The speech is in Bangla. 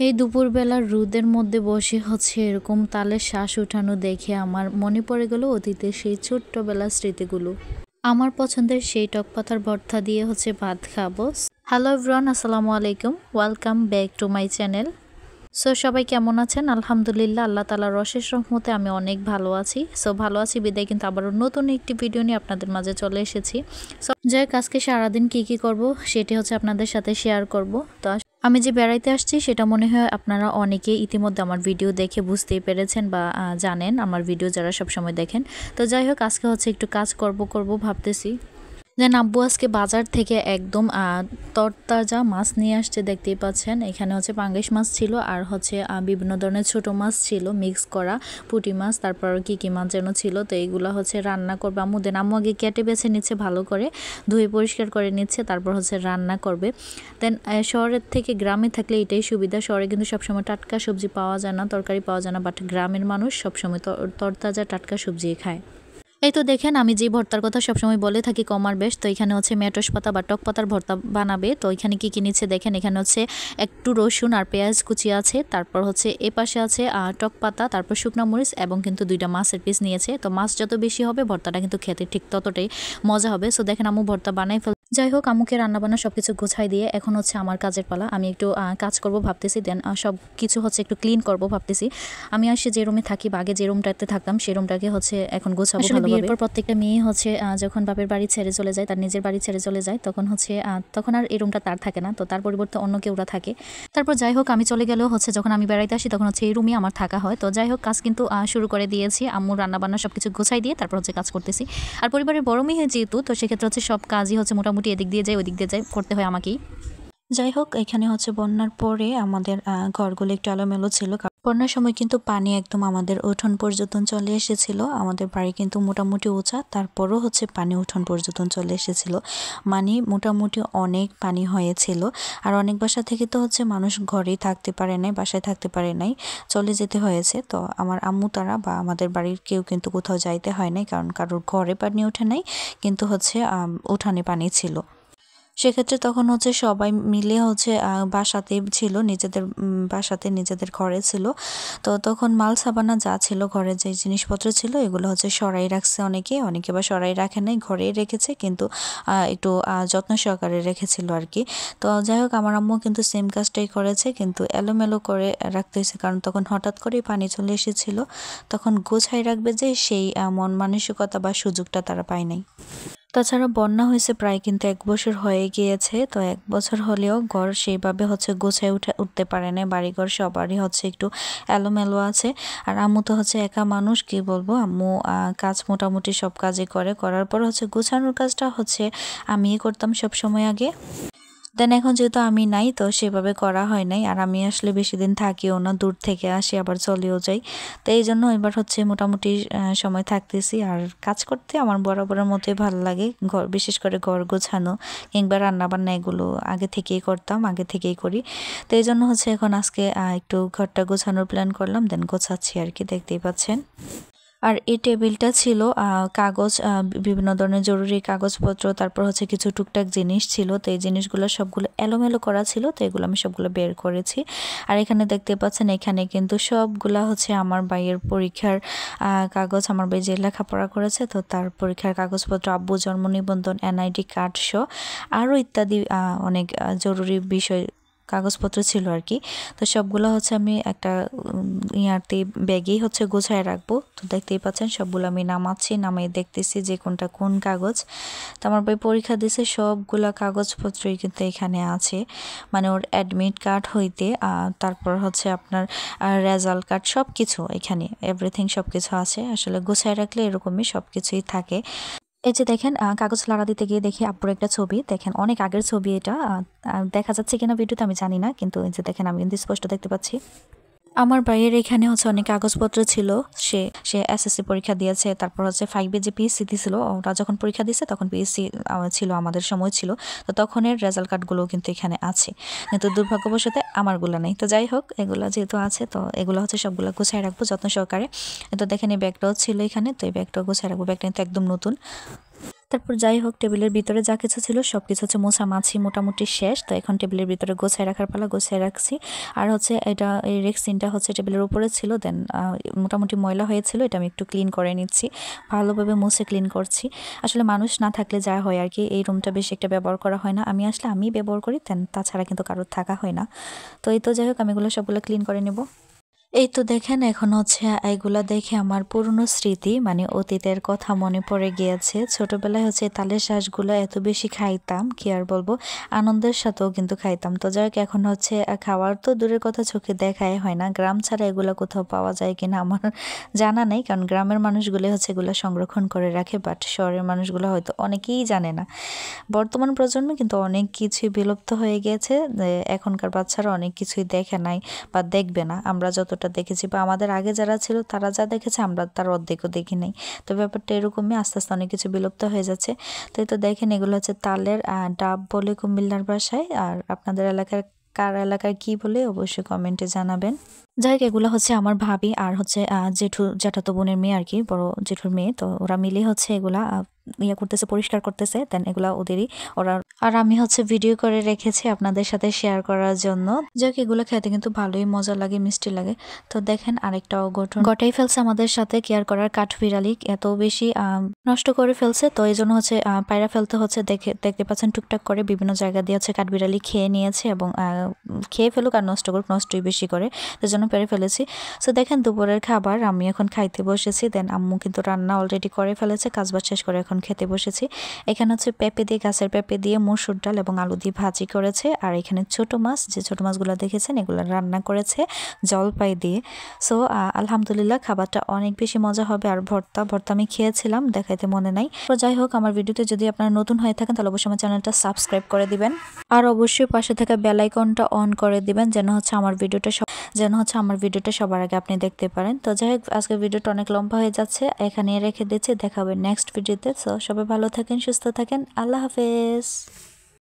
এই দুপুরবেলার রোদের মধ্যে বসে এরকম তালের শ্বাস উঠানো দেখে আমার মনে পড়ে গেল অতীতের সেই ছোট্টবেলার স্মৃতিগুলো। আমার পছন্দের সেই টক পাতার ভর্তা দিয়ে ভাত খাবো। হ্যালো এভরিওয়ান, আসসালামু আলাইকুম, welcome back to my channel. So সবাই কেমন আছেন? আলহামদুলিল্লাহ, আল্লাহ তাআলার অশেষ রহমতে আমি অনেক ভালো আছি। সো ভালো আছি বিদায় কিন্তু আবারও নতুন একটি ভিডিও নিয়ে আপনাদের মাঝে চলে এসেছি। সো যাই হোক, আজকে সারাদিন কি করব সেটি আপনাদের সাথে শেয়ার করব। তো আমি যে বেড়াইতে আসছি সেটা মনে হয় আপনারা অনেকেই ইতিমধ্যে আমার ভিডিও দেখে বুঝতেই পেরেছেন বা জানেন, আমার ভিডিও যারা সবসময় দেখেন। তো যাই হোক, আজকে একটু কাজ করব ভাবতেছি। দেন আব্বু আজকে বাজার থেকে একদম তরতাজা মাছ নিয়ে আসছে, দেখতেই পাচ্ছেন। এখানে পাঙ্গাস মাছ ছিল আর বিভিন্ন ধরনের ছোট মাছ ছিল মিক্স করা, পুঁটি মাছ, তারপর কি মাছ যেন ছিল। তো এইগুলো রান্না করবে আম্মু। দেন আম্মু আগে কেটে বেছে নিচ্ছে, ভালো করে ধুয়ে পরিষ্কার করে নিচ্ছে, তারপর রান্না করবে। দেন শহরের থেকে গ্রামে থাকলে এটাই সুবিধা, শহরে কিন্তু সবসময় টাটকা সবজি পাওয়া যায় না, তরকারি পাওয়া যায় না, বাট গ্রামের মানুষ সবসময় তরতাজা টাটকা সবজি খায়। এই তো দেখেন, আমি যে ভর্তার কথা সবসময় বলে থাকি কমার বেশ, তো এখানে মেটস পাতা বা টক পাতার ভর্তা বানাবে। তো এখানে কি নিচ্ছে দেখেন, এখানে একটু রসুন আর পেঁয়াজ কুচি আছে, তারপর এ পাশে আছে টক পাতা, তারপর শুকনো মরিচ এবং কিন্তু 2টা মাছের পিস নিয়েছে। তো মাছ যত বেশি হবে ভর্তাটা কিন্তু খেতে ঠিক ততটাই মজা হবে। সো দেখেন আম্মু ভর্তা বানাই ফেল। যাই হোক, আম্মুকে রান্নাবান্না সব কিছু গোছাই দিয়ে এখন আমার কাজের পালা। আমি একটু কাজ করব ভাবতেছি। দেন সব কিছু একটু ক্লিন করব ভাবতেছি। আমি আসে যে রুমে থাকি বা আগে যে রুমটাতে থাকতাম সেই রুমটাকে এখন গোছাবো ভালোভাবে। বিয়ের পর প্রত্যেকটা মেয়ে যখন বাপের বাড়ি ছেড়ে চলে যায়, তার নিজের বাড়ি ছেড়ে চলে যায়, তখন তখন আর এই রুমটা তার থাকে না, তো তার পরিবর্তে অন্য কেউরা থাকে। তারপর যাই হোক, আমি চলে গেলেও যখন আমি বেড়াইতে আসি তখন এই রুমই আমার থাকা হয়। তো যাই হোক, কাজ কিন্তু শুরু করে দিয়েছি। আম্মু রান্নাবান্না সবকিছু গোছাই দিয়ে তারপর কাজ করতেছি। আর পরিবারের বড় মেয়ে যেহেতু, তো সেক্ষেত্রে সব কাজই মোটামুটি এদিক দিয়ে যায় ওদিক দিয়ে যায় করতে হয় আমাকেই। যাই হোক, এখানে বন্যার পরে আমাদের ঘরগুলো একটু এলোমেলো ছিল। বন্যার সময় কিন্তু পানি একদম আমাদের উঠোন পর্যন্ত চলে এসেছিল। আমাদের বাড়ি কিন্তু মোটামুটি উঁচা, তারপরও পানি উঠোন পর্যন্ত চলে এসেছিল। মানে মোটামুটি অনেক পানি হয়েছিল। আর অনেক বাসা থেকে তো মানুষ ঘরেই থাকতে পারে নাই, বাসায় থাকতে পারে নাই, চলে যেতে হয়েছে। তো আমার আম্মু তারা বা আমাদের বাড়ির কেউ কিন্তু কোথাও যাইতে হয় নাই, কারণ কারোর ঘরে পানি ওঠে নাই, কিন্তু উঠানে পানি ছিল। সেক্ষেত্রে তখন সবাই মিলে বাসাতে ছিল, নিজেদের বাসাতে নিজেদের ঘরে ছিল। তো তখন মাল সাবানা যা ছিল, ঘরে যে জিনিসপত্র ছিল, এগুলো সরাই রাখছে অনেকে বা সরাই রাখে নাই, ঘরেই রেখেছে, কিন্তু একটু যত্ন সহকারে রেখেছিল আর কি। তো যাই হোক, আমার আম্মু কিন্তু সেম কাজটাই করেছে, কিন্তু এলোমেলো করে রাখতে হয়েছে, কারণ তখন হঠাৎ করেই পানি চলে এসেছিল। তখন গোছাই রাখবে যে সেই মন মানসিকতা বা সুযোগটা তারা পায় নাই। তাছাড়া বন্যা হয়েছে প্রায় কিন্তু 1 বছর হয়ে গিয়েছে। তো 1 বছর হলেও ঘর সেইভাবে গোছায় উঠতে পারে না, বাড়িঘর সবারই একটু এলোমেলো আছে। আর আম্মু তো একা মানুষ, কি বলবো, আম্মু কাজ মোটামুটি সব কাজই করার পর গোছানোর কাজটা আমিই করতাম সব সময় আগে। দেন এখন যেহেতু আমি নাই, তো সেভাবে করা হয় নাই। আর আমি আসলে বেশি দিন থাকিও না, দূর থেকে আসি আবার চলেও যাই। তো এই জন্য এবার মোটামুটি সময় থাকতেছি। আর কাজ করতে আমার বরাবরের মতোই ভালো লাগে, বিশেষ করে ঘর গোছানো কিংবা রান্নাবান্না, এগুলো আগে থেকেই করতাম, আগে থেকেই করি। তো এই জন্য এখন আজকে একটু ঘরটা গোছানোর প্ল্যান করলাম, দেন গোছাচ্ছি আর কি, দেখতেই পাচ্ছেন। আর এই টেবিলটা ছিল কাগজ, বিভিন্ন ধরনের জরুরি কাগজপত্র, তারপর কিছু টুকটাক জিনিস ছিল। তো এই জিনিসগুলো সবগুলো এলোমেলো করা ছিল, তো এগুলো আমি সবগুলো বের করেছি। আর এখানে দেখতে পাচ্ছেন, এখানে কিন্তু সবগুলা আমার ভাইয়ের পরীক্ষার কাগজ, আমার ভাই যে লেখাপড়া করেছে, তো তার পরীক্ষার কাগজপত্র, আব্বু জন্ম নিবন্ধন, এনআইডি কার্ড সহ আরও ইত্যাদি অনেক জরুরি বিষয় কাগজপত্র ছিল আর কি। তো সবগুলো আমি একটা ইয়াতে ব্যাগেই গোছায় রাখবো। তো দেখতেই পাচ্ছেন সবগুলো আমি নামাই দেখতেছি যে কোনটা কোন কাগজ। তো আমার ভাই পরীক্ষা দিয়েছে, সবগুলা কাগজপত্রই কিন্তু এখানে আছে, মানে ওর অ্যাডমিট কার্ড হইতে তারপর আপনার রেজাল্ট কার্ড, সব কিছু এখানে, এভরিথিং সব কিছু আছে। আসলে গোছায় রাখলে এরকমই সব কিছুই থাকে। এই যে দেখেন, কাগজ লাড়া দিতে গিয়ে দেখি আব্বুর একটা ছবি, দেখেন অনেক আগের ছবি এটা, দেখা যাচ্ছে কিনা ভিডিওতে আমি জানি না, কিন্তু এই যে দেখেন আমি কিন্তু স্পষ্ট দেখতে পাচ্ছি। আমার ভাইয়ের এখানে অনেক কাগজপত্র ছিল, সে সে এসএসসি পরীক্ষা দিয়েছে, তারপর 5-এ যে পিএসসি দিয়েছিল, ওরা যখন পরীক্ষা দিয়েছে তখন পিএসসি ছিল, আমাদের সময় ছিল। তো তখনের রেজাল্ট কার্ডগুলোও কিন্তু এখানে আছে, কিন্তু দুর্ভাগ্যবশত আমারগুলো নেই। তো যাই হোক, এগুলো যেহেতু আছে, তো এগুলো সবগুলো গুছায় রাখবো যত্ন সহকারে। তো দেখেন এই ব্যাগটাও ছিল এখানে, তো এই ব্যাগটাও গুছায় রাখবো, ব্যাগটা কিন্তু একদম নতুন। তারপর যাই হোক টেবিলের ভিতরে যা কিছু ছিল সব কিছু হচ্ছে মোছামাছি মোটামুটি শেষ। তো এখন টেবিলের ভিতরে গোছায় রাখার পালা, গোছায় রাখছি। আর হচ্ছে এটা এই রেক্সিনটা হচ্ছে টেবিলের উপরে ছিল, দেন মোটামুটি ময়লা হয়েছিল, এটা আমি একটু ক্লিন করে নিচ্ছি, ভালোভাবে মুছে ক্লিন করছি। আসলে মানুষ না থাকলে যা হয় আর কি, এই রুমটা বেশি একটা ব্যবহার করা হয় না, আমি আসলে আমি ব্যবহার করি, দেন তাছাড়া কিন্তু কারোর থাকা হয় না। তো এই তো যাই হোক আমি এগুলো সবগুলো ক্লিন করে নেব। এই তো দেখেন এখন হচ্ছে এইগুলা দেখে আমার পুরনো স্মৃতি মানে অতীতের কথা মনে পড়ে গিয়েছে। ছোটবেলায় হচ্ছে তালের শাঁসগুলো এত বেশি খাইতাম, কি আর বলবো, আনন্দের সাথেও কিন্তু খাইতাম। তো যাই হোক এখন হচ্ছে খাওয়ার তো দূরের কথা চোখে দেখাই হয় না, গ্রাম ছাড়া এগুলো কোথাও পাওয়া যায় কিনা আমার জানা নেই, কারণ গ্রামের মানুষগুলো হচ্ছে এগুলো সংরক্ষণ করে রাখে, বাট শহরের মানুষগুলো হয়তো অনেকেই জানে না। বর্তমান প্রজন্মে কিন্তু অনেক কিছুই বিলুপ্ত হয়ে গিয়েছে, এখনকার বাচ্চারা অনেক কিছুই দেখে নাই বা দেখবে না, আমরা যতটা দেখেছি বা আমাদের আগে যারা ছিল তারা যা দেখেছে আমরা তার অর্ধেকও দেখি নাই। তো ব্যাপারটা এরকমই, আস্তে আস্তে অনেক কিছু বিলুপ্ত হয়ে যাচ্ছে। তো এই তো দেখেন এগুলো হচ্ছে তালের ডাব বলে কুমিল্লার ভাষায়, আর আপনাদের এলাকার কার এলাকায় কি বলে অবশ্যই কমেন্টে জানাবেন। যাই হোক এগুলো হচ্ছে আমার ভাবি আর হচ্ছে জ্যাঠাতো বোনের মেয়ে আর কি, বড় জেঠুর মেয়ে, তো ওরা মিলে হচ্ছে এগুলা ইয়ে করতেছে, পরিষ্কার করতেছে, দেন এগুলা ওদেরই ওরা। আর আমি হচ্ছে ভিডিও করে রেখেছি আপনাদের সাথে শেয়ার করার জন্য। যাক এগুলো খেতে কিন্তু ভালোই মজা লাগে, মিষ্টি লাগে। তো দেখেন আরেকটা অঘটন ঘটাই ফেলছে আমাদের সাথে, কেয়ার করার কাঠবিড়ালি এত বেশি নষ্ট করে ফেলছে, তো এই জন্য হচ্ছে পায়রা ফেলতে হচ্ছে, দেখতে পাচ্ছেন টুকটাক করে বিভিন্ন জায়গা দিয়ে হচ্ছে কাঠবিড়ালি খেয়ে নিয়েছে, এবং খেয়ে ফেলুক আর নষ্ট করুক, নষ্টই বেশি করে, তো জন্য পেরে ফেলেছি। সো দেখেন দুপুরের খাবার আমি এখন খাইতে বসেছি, দেন আম্মু কিন্তু রান্না অলরেডি করে ফেলেছে, কাজবাজ শেষ করে এখন খেতে বসেছি। এখানে হচ্ছে পেঁপে দিয়ে, গাছের পেঁপে দিয়ে মসুর ডাল এবং আলু দিয়ে ভাজি করেছে, আর এখানে ছোট মাছ, যে ছোট মাছগুলো দেখেছেন এগুলো রান্না করেছে জলপাই দিয়ে। সো আলহামদুলিল্লাহ খাবারটা অনেক বেশি মজা হবে। আর ভর্তা আমি খেয়েছিলাম, দেখাইতে মনে নাই। তো যাই হোক আমার ভিডিওতে যদি আপনারা নতুন হয়ে থাকেন তাহলে অবশ্যই আমার চ্যানেলটা সাবস্ক্রাইব করে দিবেন, আর অবশ্যই পাশে থাকা বেল আইকনটা অন করে দিবেন, যেন হচ্ছে আমার ভিডিওটা সবার আগে আপনি দেখতে পারেন। তো যাই হোক আজকের ভিডিওটা অনেক লম্বা হয়ে যাচ্ছে, এখানে রেখে দিচ্ছি, দেখা হবে নেক্সট ভিডিওতে। সো সবাই ভালো থাকেন, সুস্থ থাকেন, আল্লাহ হাফেজ।